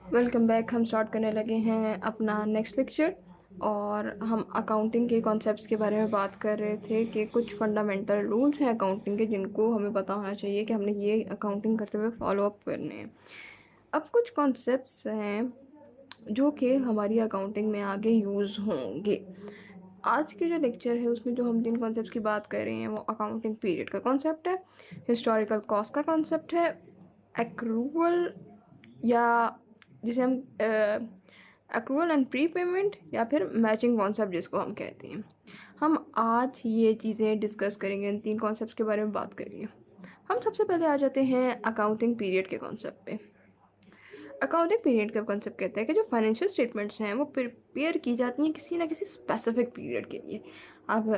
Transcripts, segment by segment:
Welcome back. हम start करने लगे हैं अपना नेक्स्ट लेक्चर और हम अकाउंटिंग के कॉन्सेप्ट्स के बारे में बात कर रहे थे कि कुछ फंडामेंटल रूल्स हैं अकाउंटिंग के जिनको हमें पता होना चाहिए कि हमने ये अकाउंटिंग करते हुए फॉलो अप करने हैं। अब कुछ कॉन्सेप्ट्स हैं जो कि हमारी अकाउंटिंग में आगे यूज़ होंगे। आज के जो लेक्चर है उसमें जो हम जिन कॉन्सेप्ट्स की बात कर रहे हैं वो अकाउंटिंग पीरियड का कॉन्सेप्ट है, हिस्टोरिकल कॉस्ट का कॉन्सेप्ट है, एक्रूवल या जिसे हम एक्रूवल एंड प्री पेमेंट या फिर मैचिंग कॉन्सेप्ट जिसको हम कहते हैं। हम आज ये चीज़ें डिस्कस करेंगे, इन 3 कॉन्सेप्ट्स के बारे में बात करेंगे। हम सबसे पहले आ जाते हैं अकाउंटिंग पीरियड के कॉन्सेप्ट पे। अकाउंटिंग पीरियड का कॉन्सेप्ट कहता है कि जो फाइनेंशियल स्टेटमेंट्स हैं वो प्रिपेयर की जाती हैं किसी ना किसी स्पेसिफिक पीरियड के लिए। अब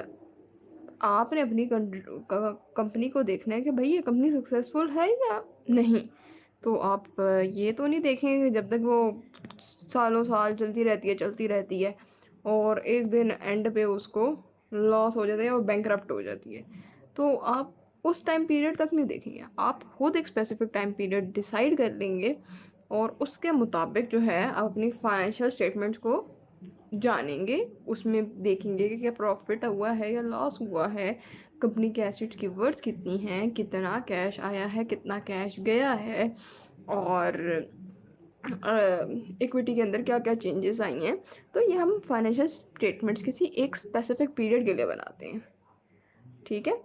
आपने अपनी कंपनी को देखना है कि भाई ये कंपनी सक्सेसफुल है या नहीं। तो आप ये तो नहीं देखेंगे जब तक वो सालों साल चलती रहती है और एक दिन एंड पे उसको लॉस हो जाता है और बैंकरप्ट हो जाती है, तो आप उस टाइम पीरियड तक नहीं देखेंगे। आप खुद एक स्पेसिफिक टाइम पीरियड डिसाइड कर लेंगे और उसके मुताबिक जो है आप अपनी फाइनेंशियल स्टेटमेंट्स को जानेंगे। उसमें देखेंगे कि क्या प्रॉफिट हुआ है या लॉस हुआ है, कंपनी के एसेट्स की वर्थ कितनी है, कितना कैश आया है, कितना कैश गया है, और इक्विटी के अंदर क्या क्या चेंजेस आई हैं। तो ये हम फाइनेंशियल स्टेटमेंट्स किसी एक स्पेसिफिक पीरियड के लिए बनाते हैं। ठीक है।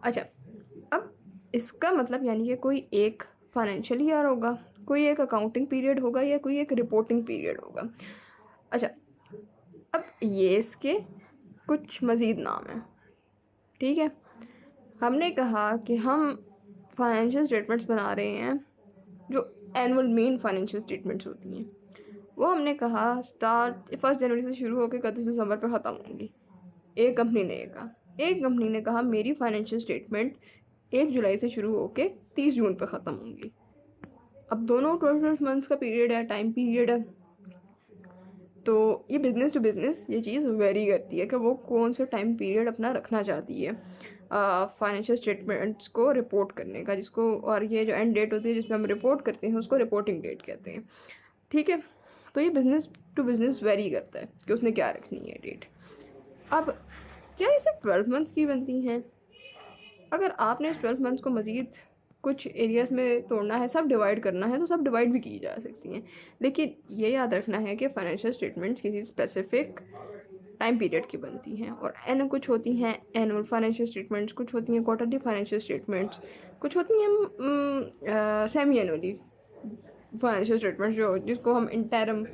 अच्छा, अब इसका मतलब यानी कि कोई एक फाइनेंशियल ईयर होगा, कोई एक अकाउंटिंग पीरियड होगा या कोई एक रिपोर्टिंग पीरियड होगा। अच्छा, अब ये इसके कुछ मज़ीद नाम हैं। ठीक है। हमने कहा कि हम फाइनेंशियल स्टेटमेंट्स बना रहे हैं जो एनुअल मेन फाइनेंशियल स्टेटमेंट्स होती हैं, वो हमने कहा स्टार्ट 1 जनवरी से शुरू होकर 31 दिसंबर पर ख़त्म होंगी। एक कंपनी ने कहा मेरी फाइनेंशियल स्टेटमेंट 1 जुलाई से शुरू होकर 30 जून पर ख़त्म होंगी। अब दोनों 12 मंथ्स का पीरियड है, टाइम पीरियड है। तो ये बिज़नेस टू बिज़नेस ये चीज़ वेरी करती है कि वो कौन सा टाइम पीरियड अपना रखना चाहती है फाइनेंशियल स्टेटमेंट्स को रिपोर्ट करने का, जिसको, और ये जो एंड डेट होती है जिसमें हम रिपोर्ट करते हैं उसको रिपोर्टिंग डेट कहते हैं। ठीक है। तो ये बिज़नेस टू बिज़नेस वेरी करता है कि उसने क्या रखनी है डेट। अब क्या ये सिर्फ 12 मंथ्स की बनती हैं? अगर आपने इस 12 मंथ्स को मज़ीद कुछ एरियाज़ में तोड़ना है, सब डिवाइड करना है, तो सब डिवाइड भी की जा सकती हैं। लेकिन ये याद रखना है कि फाइनेंशियल स्टेटमेंट्स किसी स्पेसिफिक टाइम पीरियड की बनती हैं और एन कुछ होती हैं एनुअल फाइनेंशियल स्टेटमेंट्स, कुछ होती हैं क्वार्टरली फाइनेंशियल स्टेटमेंट्स, कुछ होती हैं सेमी एनुअली फाइनेंशियल स्टेटमेंट्स जो जिसको हम इंटरम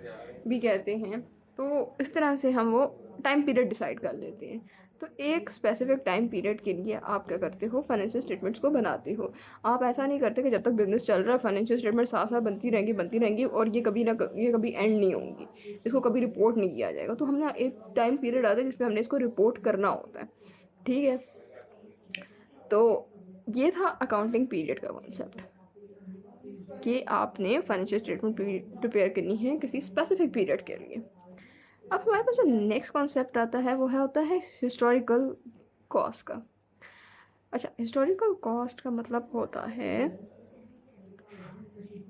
भी कहते हैं। तो इस तरह से हम वो टाइम पीरियड डिसाइड कर लेते हैं। तो एक स्पेसिफिक टाइम पीरियड के लिए आप क्या करते हो, फाइनेंशियल स्टेटमेंट्स को बनाते हो। आप ऐसा नहीं करते कि जब तक बिजनेस चल रहा है फाइनेंशियल स्टेटमेंट साथ साथ बनती रहेंगी और ये कभी एंड नहीं होंगी, इसको कभी रिपोर्ट नहीं किया जाएगा। तो हमने एक टाइम पीरियड आता है जिसमें हमने इसको रिपोर्ट करना होता है। ठीक है। तो ये था अकाउंटिंग पीरियड का कॉन्सेप्ट कि आपने फाइनेंशियल स्टेटमेंट प्रिपेयर करनी है किसी स्पेसिफिक पीरियड के लिए। अब हमारे पास जो नेक्स्ट कॉन्सेप्ट आता है वो होता है हिस्टोरिकल कॉस्ट का। अच्छा, हिस्टोरिकल कॉस्ट का मतलब होता है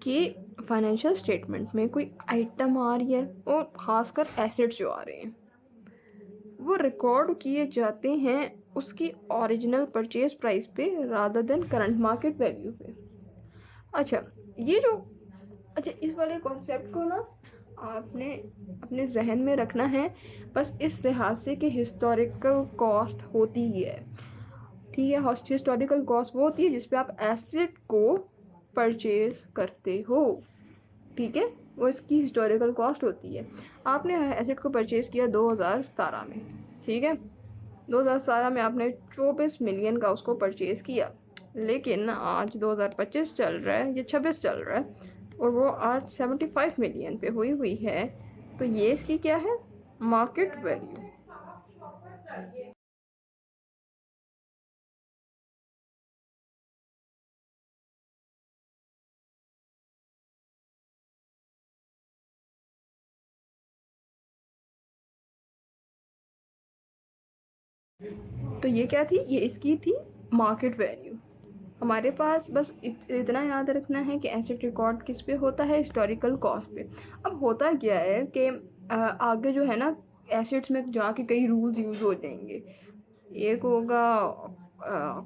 कि फाइनेंशियल स्टेटमेंट में कोई आइटम आ रही है और ख़ासकर एसेट्स जो आ रहे हैं वो रिकॉर्ड किए जाते हैं उसकी ओरिजिनल परचेज प्राइस पे rather than current market value पे। अच्छा, ये जो अच्छा इस वाले कॉन्सेप्ट को ना आपने अपने जहन में रखना है, बस इस लिहाज से कि हिस्टोरिकल कॉस्ट होती ही है। ठीक है। हिस्टोरिकल कॉस्ट वो होती है जिस पे आप एसेट को परचेज करते हो। ठीक है। वो इसकी हिस्टोरिकल कॉस्ट होती है। आपने एसेट को परचेज किया 2017 में। ठीक है। 2017 में आपने 24 मिलियन का उसको परचेज किया, लेकिन आज 2025 चल रहा है, ये 26 चल रहा है और वो आज 75 मिलियन पे हुई है। तो ये इसकी क्या है, मार्केट वैल्यू। तो ये क्या थी, ये इसकी थी मार्केट वैल्यू। हमारे पास बस इतना याद रखना है कि एसेट रिकॉर्ड किस पे होता है, हिस्टोरिकल कॉस्ट पे। अब होता क्या है कि आगे जो है ना एसेट्स में जाके कई रूल्स यूज़ हो जाएंगे। एक होगा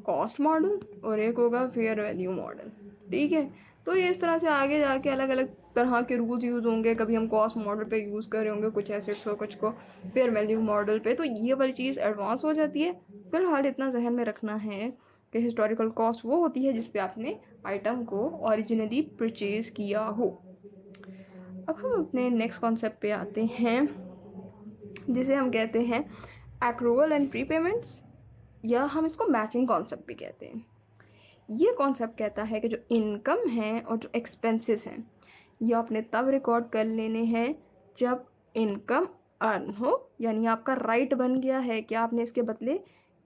कॉस्ट मॉडल और एक होगा फेयर वैल्यू मॉडल, ठीक है। तो ये इस तरह से आगे जाके अलग अलग तरह के रूल्स यूज़ होंगे। कभी हम कॉस्ट मॉडल पे यूज़ कर रहे होंगे कुछ एसेट्स को, कुछ को फेयर वैल्यू मॉडल पे, तो ये वाली चीज़ एडवांस हो जाती है। फिलहाल इतना जहन में रखना है कि हिस्टोरिकल कॉस्ट वो होती है जिस पे आपने आइटम को ओरिजिनली परचेज किया हो। अब हम अपने नेक्स्ट कॉन्सेप्ट पे आते हैं जिसे हम कहते हैं एक्रूवल एंड प्री पेमेंट्स, या हम इसको मैचिंग कॉन्सेप्ट भी कहते हैं। ये कॉन्सेप्ट कहता है कि जो इनकम है और जो एक्सपेंसेस हैं ये आपने तब रिकॉर्ड कर लेने हैं जब इनकम अर्न हो, यानी आपका राइट बन गया है कि आपने इसके बदले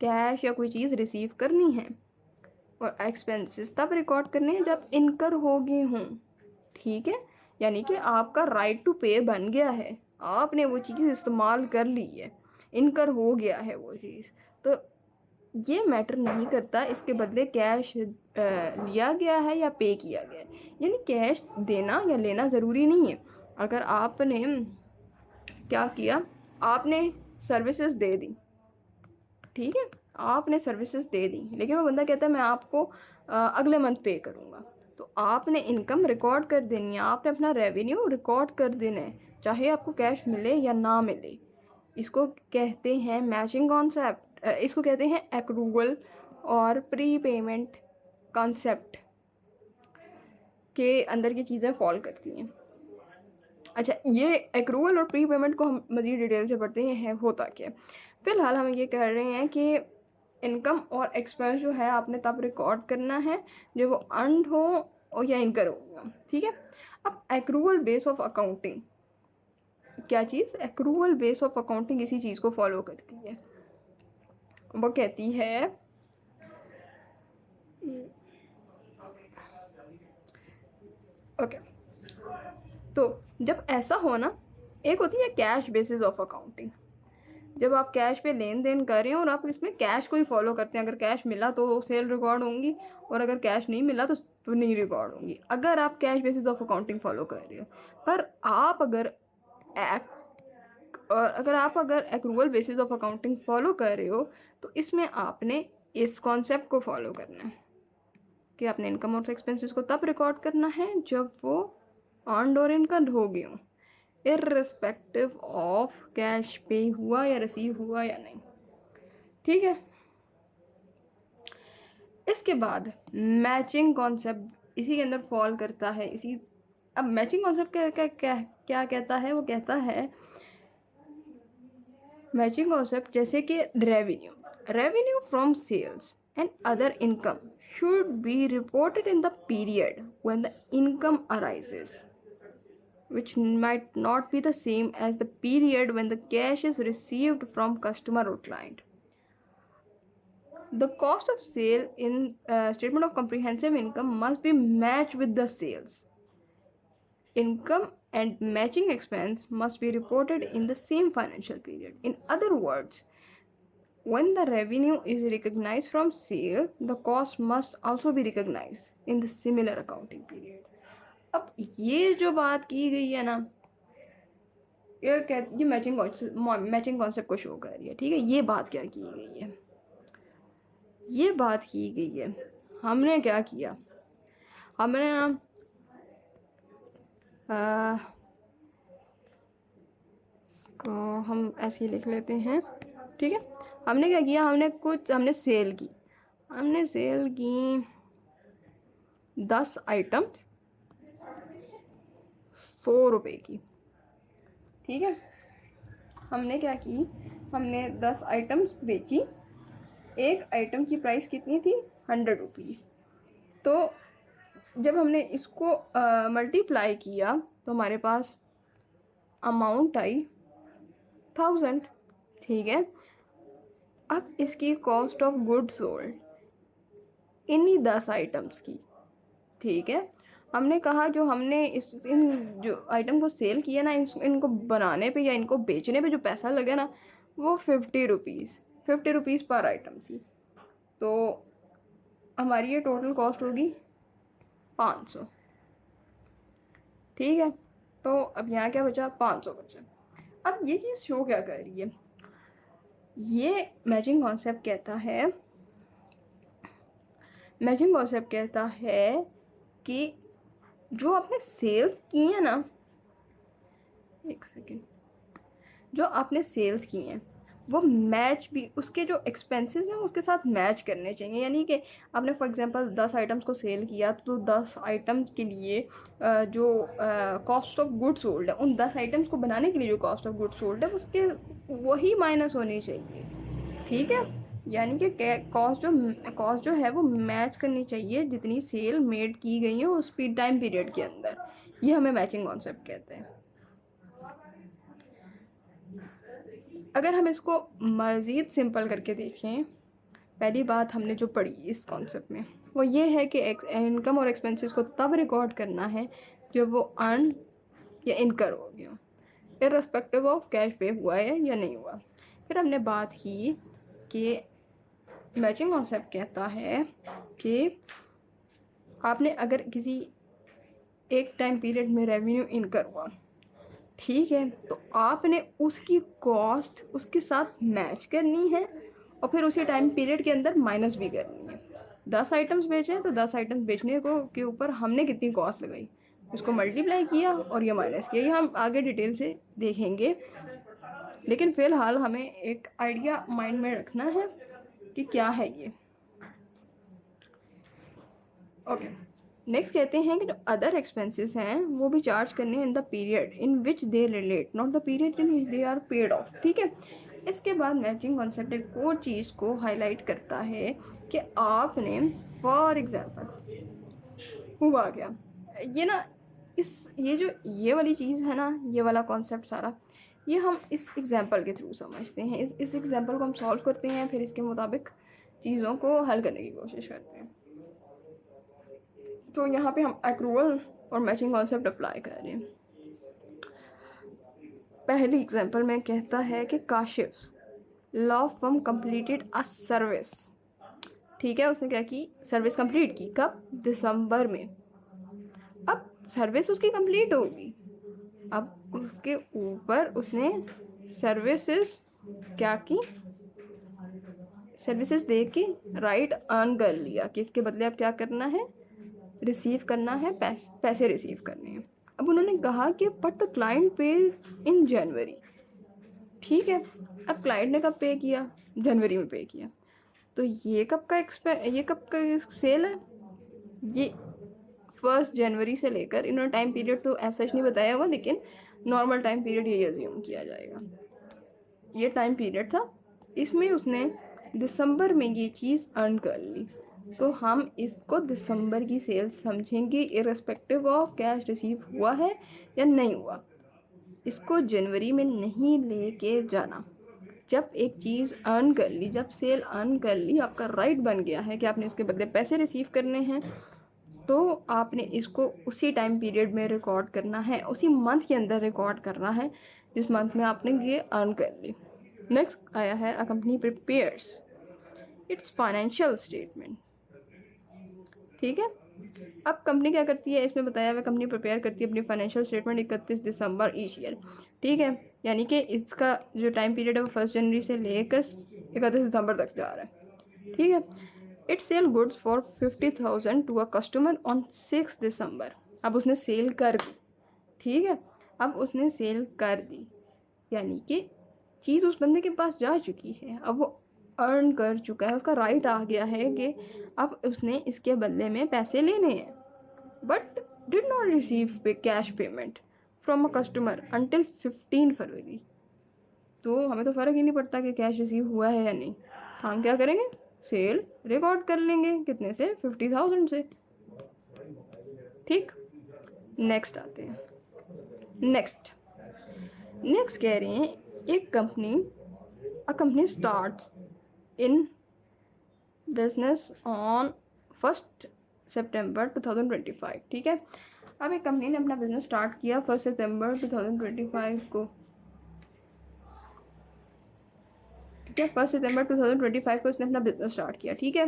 कैश या कोई चीज़ रिसीव करनी है। और एक्सपेंसेस तब रिकॉर्ड करने हैं जब इनकर हो गए हों, ठीक है। यानी कि आपका राइट टू पे बन गया है, आपने वो चीज़ इस्तेमाल कर ली है, इनकर हो गया है वो चीज़। तो ये मैटर नहीं करता इसके बदले कैश लिया गया है या पे किया गया है, यानी कैश देना या लेना ज़रूरी नहीं है। अगर आपने क्या किया, आपने सर्विसेज दे दी, ठीक है, आपने सर्विसेज दे दी, लेकिन वो बंदा कहता है मैं आपको अगले मंथ पे करूँगा, तो आपने इनकम रिकॉर्ड कर देनी है, आपने अपना रेवेन्यू रिकॉर्ड कर देना है, चाहे आपको कैश मिले या ना मिले। इसको कहते हैं मैचिंग कॉन्सेप्ट, इसको कहते हैं एक्रूवल और प्री पेमेंट कॉन्सेप्ट के अंदर की चीज़ें फॉल करती हैं। अच्छा, ये एक्रूवल और प्री पेमेंट को हम मज़ीद डिटेल से पढ़ते हैं होता क्या। फ़िलहाल हम ये कह रहे हैं कि इनकम और एक्सपेंस जो है आपने तब रिकॉर्ड करना है जब वो अर्नड हो और या इनकर होगा, ठीक है। अब एक्रूवल बेस ऑफ अकाउंटिंग क्या चीज़, एक्रूवल बेस ऑफ अकाउंटिंग इसी चीज़ को फॉलो करती है। वो कहती है ओके, तो जब ऐसा हो ना, एक होती है कैश बेसिस ऑफ अकाउंटिंग, जब आप कैश पे लेन देन कर रहे हो और आप इसमें कैश को ही फॉलो करते हैं। अगर कैश मिला तो सेल रिकॉर्ड होंगी और अगर कैश नहीं मिला तो नहीं रिकॉर्ड होंगी, अगर आप cash basis of accounting follow कर रहे हो। पर आप अगर accrual basis of accounting follow कर रहे हो तो इसमें आपने इस कॉन्सेप्ट को फॉलो करना है कि आपने इनकम और एक्सपेंसेस को तब रिकॉर्ड करना है जब वो अर्नड और इनकम हो गए हों, इर्रेस्पेक्टिव ऑफ कैश पे हुआ या रिसीव हुआ या नहीं, ठीक है। इसके बाद मैचिंग कॉन्सेप्ट इसी के अंदर फॉल करता है। अब मैचिंग कॉन्सेप्ट क्या कहता है, वो कहता है मैचिंग कॉन्सेप्ट जैसे कि revenue from sales and other income should be reported in the period when the income arises, which might not be the same as the period when the cash is received from customer or client. The cost of sale in statement of comprehensive income must be matched with the sales. Income and matching expense must be reported in the same financial period. In other words, when the revenue is recognized from sale, the cost must also be recognized in the similar accounting period. अब ये जो बात की गई है ना, ये matching concept को शो कर रही है, ठीक है। ये बात क्या की गई है, ये बात की गई है, हमने क्या किया, हमने ना इसको हम ऐसे ही लिख लेते हैं, ठीक है। हमने क्या किया, हमने सेल की 10 आइटम्स 100 रुपये की, ठीक है। हमने क्या की, हमने 10 आइटम्स बेची, एक आइटम की प्राइस कितनी थी, 100 रुपीज़। तो जब हमने इसको मल्टीप्लाई किया तो हमारे पास अमाउंट आई 1000, ठीक है। अब इसकी कॉस्ट ऑफ गुड्स सोल्ड इन्हीं 10 आइटम्स की, ठीक है। हमने कहा जो हमने इन जो आइटम को सेल किया ना, इनको बनाने पे या इनको बेचने पे जो पैसा लगा ना, वो 50 रुपीज़ पर आइटम थी। तो हमारी ये टोटल कॉस्ट होगी 500, ठीक है। तो अब यहाँ क्या बचा, 500 बचा। अब ये चीज़ शो क्या कर रही है, ये मैचिंग कॉन्सेप्ट कहता है कि जो आपने सेल्स की है ना, एक सेकेंड, जो आपने सेल्स की हैं वो मैच भी, उसके जो एक्सपेंसेस हैं उसके साथ मैच करने चाहिए। यानी कि आपने फॉर एग्जांपल 10 आइटम्स को सेल किया तो 10 आइटम्स के लिए जो कॉस्ट ऑफ गुड्स सोल्ड है, उन 10 आइटम्स को बनाने के लिए जो कॉस्ट ऑफ गुड्स सोल्ड है उसके वही माइनस होनी चाहिए, ठीक है। यानी कि कॉस्ट जो है वो मैच करनी चाहिए जितनी सेल मेड की गई है उस टाइम पीरियड के अंदर। ये हमें मैचिंग कॉन्सेप्ट कहते हैं। अगर हम इसको मज़ीद सिंपल करके देखें, पहली बात हमने जो पढ़ी इस कॉन्सेप्ट में वो ये है कि इनकम और एक्सपेंसेस को तब रिकॉर्ड करना है जब वो अर्न या इनकर हो गया, इर्रेस्पेक्टिव ऑफ कैश पे हुआ है या नहीं हुआ। फिर हमने बात की कि मैचिंग कॉन्सेप्ट कहता है कि आपने अगर किसी एक टाइम पीरियड में रेवेन्यू इनकर हुआ, ठीक है, तो आपने उसकी कॉस्ट उसके साथ मैच करनी है और फिर उसी टाइम पीरियड के अंदर माइनस भी करनी है। 10 आइटम्स बेचे तो 10 आइटम्स बेचने को के ऊपर हमने कितनी कॉस्ट लगाई उसको मल्टीप्लाई किया और ये माइनस किया। ये हम आगे डिटेल से देखेंगे, लेकिन फ़िलहाल हमें एक आइडिया माइंड में रखना है कि क्या है ये। ओके, नेक्स्ट कहते हैं कि जो अदर एक्सपेंसेस हैं वो भी चार्ज करने in the period in which they relate, not the period in which they are paid off, ठीक है। इसके बाद मैचिंग कॉन्सेप्ट एक और चीज़ को हाईलाइट करता है कि आपने फॉर एग्जांपल हुआ क्या, ये ना ये वाली चीज़ है ना, ये वाला कॉन्सेप्ट सारा ये हम इस एग्जांपल के थ्रू समझते हैं। इस एग्जांपल को हम सॉल्व करते हैं, फिर इसके मुताबिक चीज़ों को हल करने की कोशिश करते हैं। तो यहाँ पे हम एक्रूअल और मैचिंग कॉन्सेप्ट अप्लाई कर रहे हैं। पहली एग्जांपल में कहता है कि Kashif law firm completed a service, ठीक है, उसने क्या की, सर्विस कंप्लीट की, कब, दिसंबर में। अब सर्विस उसकी कंप्लीट होगी, अब उसके ऊपर उसने सर्विसेज क्या की, सर्विसेज दे के राइट अर्न कर लिया कि इसके बदले अब क्या करना है, रिसीव करना है, पैसे रिसीव करने हैं। अब उन्होंने कहा कि बट द क्लाइंट पे इन जनवरी, ठीक है। अब क्लाइंट ने कब पे किया, जनवरी में पे किया, तो ये कब का सेल है, ये 1 जनवरी से लेकर, इन्होंने टाइम पीरियड तो ऐसा नहीं बताया हुआ लेकिन नॉर्मल टाइम पीरियड ये अज्यूम किया जाएगा, ये टाइम पीरियड था, इसमें उसने दिसंबर में ये चीज़ अर्न कर ली, तो हम इसको दिसंबर की सेल्स समझेंगे इर्रेस्पेक्टिव ऑफ कैश रिसीव हुआ है या नहीं हुआ। इसको जनवरी में नहीं लेके जाना। जब एक चीज़ अर्न कर ली, जब सेल अर्न कर ली, आपका राइट बन गया है कि आपने इसके बदले पैसे रिसीव करने हैं, तो आपने इसको उसी टाइम पीरियड में रिकॉर्ड करना है, उसी मंथ के अंदर रिकॉर्ड करना है जिस मंथ में आपने ये अर्न कर ली। नेक्स्ट आया है, a company prepares it's financial statement, ठीक है। अब कंपनी क्या करती है, इसमें बताया हुआ कंपनी प्रिपेयर करती है अपनी फाइनेंशियल स्टेटमेंट 31 दिसंबर ईच ईयर, ठीक है। यानी कि इसका जो टाइम पीरियड है वो 1 जनवरी से लेकर 31 दिसंबर तक जा रहा है, ठीक है। It sell goods for 50,000 to a customer on 6 December. अब उसने सेल कर दी, ठीक है, अब उसने सेल कर दी यानी कि चीज़ उस बंदे के पास जा चुकी है, अब वो अर्न कर चुका है, उसका राइट आ गया है कि अब उसने इसके बदले में पैसे लेने हैं, but did not receive cash payment from a customer until 15 फरवरी। तो हमें तो फ़र्क ही नहीं पड़ता कि कैश रिसीव हुआ है या नहीं, हम क्या करेंगे, सेल रिकॉर्ड कर लेंगे, कितने से, 50,000 से, ठीक। नेक्स्ट आते हैं, नेक्स्ट कह रहे हैं एक company starts in business on 1 सितंबर 2025, ठीक है। अब एक कंपनी ने अपना बिजनेस स्टार्ट किया 1 सितंबर 2025 को, ठीक है, 1 सितंबर 2025 को इसने अपना बिजनेस स्टार्ट किया, ठीक है।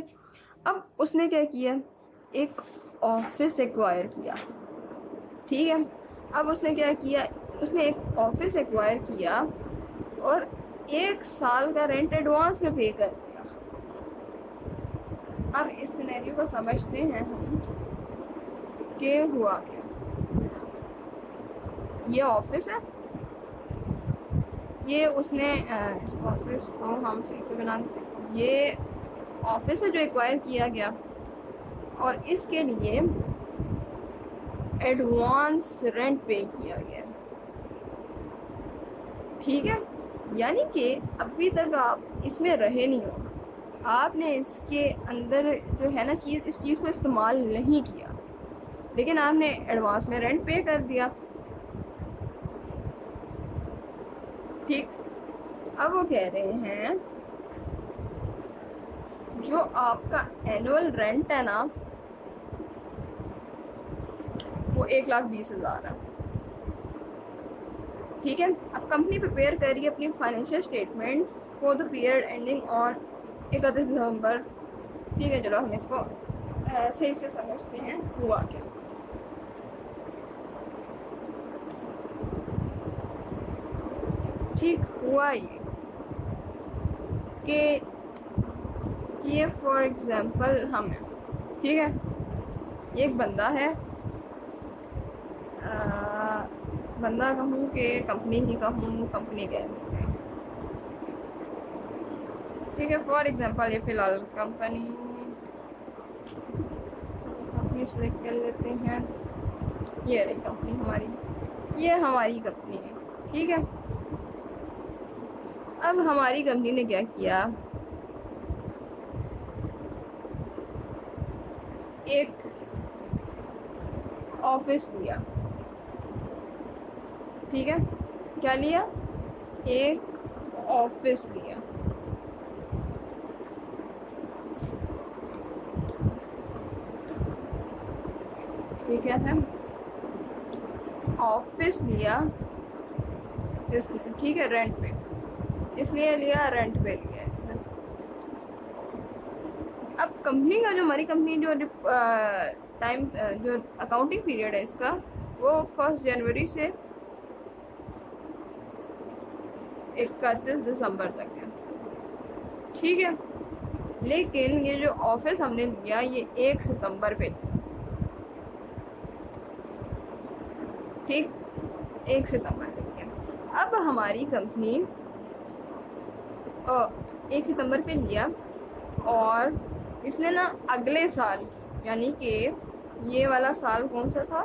अब उसने क्या किया, एक ऑफिस एक्वायर किया, ठीक है। अब उसने क्या किया, उसने एक ऑफिस एक्वायर किया और 1 साल का रेंट एडवांस में पे कर दिया। अब इस सिनेरियो को समझते हैं हम कि हुआ क्या। ये ऑफिस है, ये उसने इस ऑफिस को हम सही से बना देते हैं। ये ऑफिस है जो एक्वायर किया गया और इसके लिए एडवांस रेंट पे किया गया, ठीक है। यानी कि अभी तक आप इसमें रहे नहीं हो, आपने इसके अंदर जो है ना इस चीज़ को इस्तेमाल नहीं किया, लेकिन आपने एडवांस में रेंट पे कर दिया, ठीक। अब वो कह रहे हैं जो आपका एनुअल रेंट है ना वो 1,20,000 है, ठीक है। अब कंपनी प्रिपेयर कर रही है अपनी financial statement for the period ending on 31 दिसंबर, ठीक है। चलो हम इसको सही से समझते हैं हुआ क्या। ठीक हुआ ये कि ये फॉर एग्जांपल हम हैं, ठीक है। ये एक बंदा है, बंदा कहूँ कि कंपनी ही कहूँ, कंपनी कह देते हैं, ठीक है। फॉर एग्जांपल ये फ़िलहाल कंपनी सेलेक्ट कर लेते हैं, ये रही कंपनी हमारी, ये हमारी कंपनी है, ठीक है। अब हमारी कंपनी ने क्या किया, एक ऑफिस लिया, ठीक है। क्या लिया, एक ऑफिस लिया, ठीक है। ऑफिस लिया इसने, ठीक है, रेंट पे, इसलिए लिया रेंट पे लिया इसने। अब कंपनी का जो हमारी कंपनी जो टाइम जो अकाउंटिंग पीरियड है इसका वो 1 जनवरी से 31 दिसंबर तक है, ठीक है। लेकिन ये जो ऑफिस हमने लिया ये 1 सितंबर पे, ठीक, 1 सितंबर पे लिया। अब हमारी कंपनी 1 सितंबर पे लिया और इसने ना अगले साल, यानी कि ये वाला साल कौन सा था,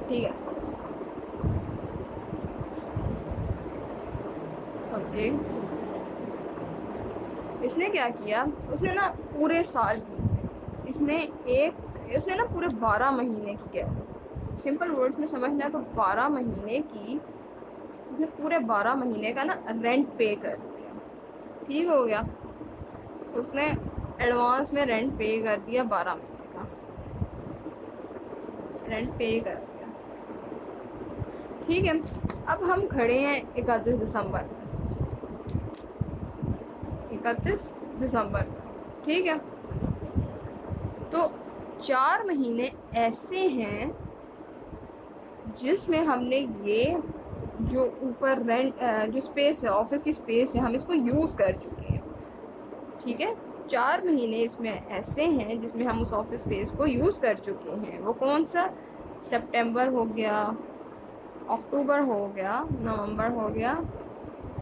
ठीक है, ओके। इसने क्या किया, उसने ना पूरे साल की, इसने ना पूरे 12 महीने की, क्या सिंपल वर्ड्स में समझना है तो 12 महीने की, उसने पूरे 12 महीने का ना रेंट पे कर दिया, ठीक हो गया। उसने एडवांस में रेंट पे कर दिया, 12 महीने का रेंट पे कर दिया, ठीक है। अब हम खड़े हैं 31 दिसंबर, 31 दिसंबर, ठीक है। तो 4 महीने ऐसे हैं जिसमें हमने ये जो ऊपर रेंट जो स्पेस है, ऑफिस की स्पेस है, हम इसको यूज़ कर चुके हैं, ठीक है। 4 महीने इसमें ऐसे हैं जिसमें हम उस ऑफिस स्पेस को यूज़ कर चुके हैं। वो कौन सा, सितंबर हो गया, अक्टूबर हो गया, नवंबर हो गया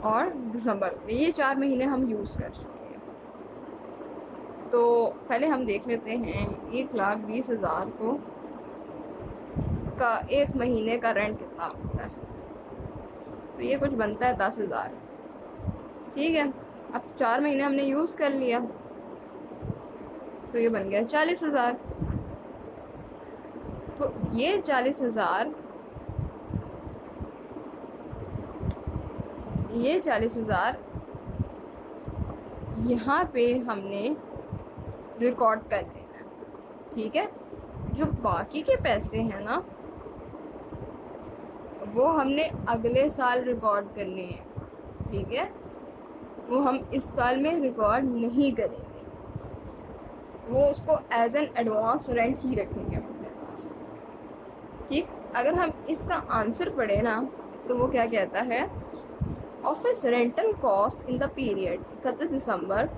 और दिसंबर हो गया, ये 4 महीने हम यूज़ कर चुके हैं। तो पहले हम देख लेते हैं 1,20,000 को का 1 महीने का रेंट कितना होता है। तो ये कुछ बनता है 10,000, ठीक है। अब 4 महीने हमने यूज़ कर लिया तो ये बन गया 40,000। तो ये 40,000, ये 40,000 यहाँ पे हमने रिकॉर्ड कर लेना, ठीक है। जो बाकी के पैसे हैं ना, वो हमने अगले साल रिकॉर्ड करने हैं, ठीक है। वो हम इस साल में रिकॉर्ड नहीं करेंगे, वो उसको एज एन एडवांस रेंट ही रखेंगे अपने पास, ठीक। अगर हम इसका आंसर पढ़े ना, तो वो क्या कहता है, office rental cost in the period 31 December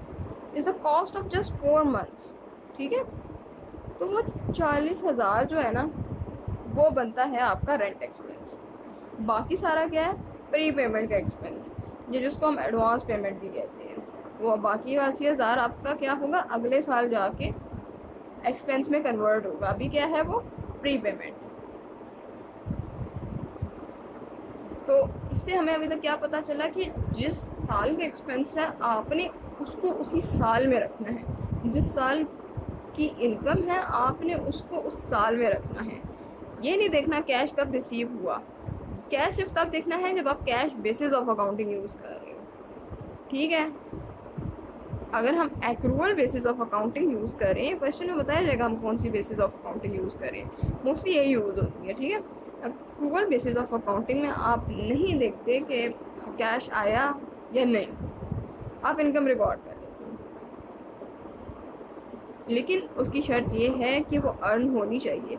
is the cost of just 4 months, ठीक है। तो वो 40,000 जो है ना, वो बनता है आपका रेंट एक्सपेंस। बाकी सारा क्या है, प्री पेमेंट का एक्सपेंस, ये जिसको हम एडवांस पेमेंट भी कहते हैं। वो बाकी 80,000 आपका क्या होगा, अगले साल जाके एक्सपेंस में कन्वर्ट होगा। अभी क्या है, वो प्री पेमेंट। तो इससे हमें अभी तक क्या पता चला कि जिस साल का एक्सपेंस है आपने उसको उसी साल में रखना है, जिस साल की इनकम है आपने उसको उस साल में रखना है। ये नहीं देखना कैश कब रिसीव हुआ, कैश सिर्फ तब देखना है जब आप cash basis of accounting use कर रहे हो, ठीक है। अगर हम accrual basis of accounting use करें, क्वेश्चन में बताया जाएगा हम कौन सी बेसिस ऑफ अकाउंटिंग यूज़ करें, मोस्टली यही यूज़ होती है, ठीक है। एक्रूअल बेसिस ऑफ अकाउंटिंग में आप नहीं देखते कि कैश आया या नहीं, आप इनकम रिकॉर्ड कर लेते हो, लेकिन उसकी शर्त ये है कि वो अर्न होनी चाहिए।